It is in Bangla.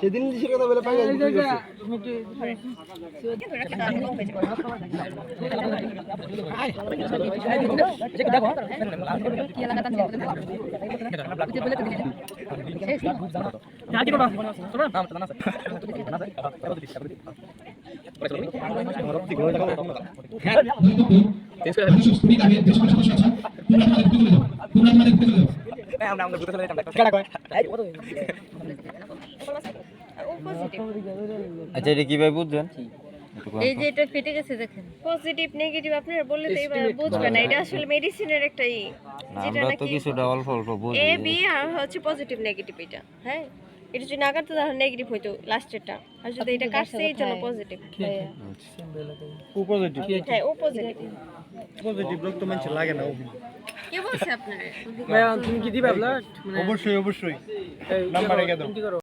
সেদিন দিশির কথা বলে পাই আচ্ছা এটা কিভাবে বুঝছেন? এই যে এটা ফেটে গেছে দেখেন, পজিটিভ নেগেটিভ আপনারা বললে তো এবার বুঝবেন না, এটা আসলে মেডিসিনের একটা যেটা আমরা তো নাকি কিছুটা অল্প অল্প বুঝি। এ বি আর হচ্ছে পজিটিভ নেগেটিভ এটা। হ্যাঁ, এটা যদি না কাটতো তাহলে নেগেটিভ হইতো লাস্টেরটা, আর যদি এটা কাটছে এই জন্য পজিটিভ। ও পজিটিভ হ্যাঁ, ও পজিটিভ। পজিটিভ লোক তো মানুষ লাগে না। কে বলছে আপনারে? ভাই তুমি কি দিবা ব্লাড? অবশ্যই অবশ্যই নাম্বার রেখে দাও।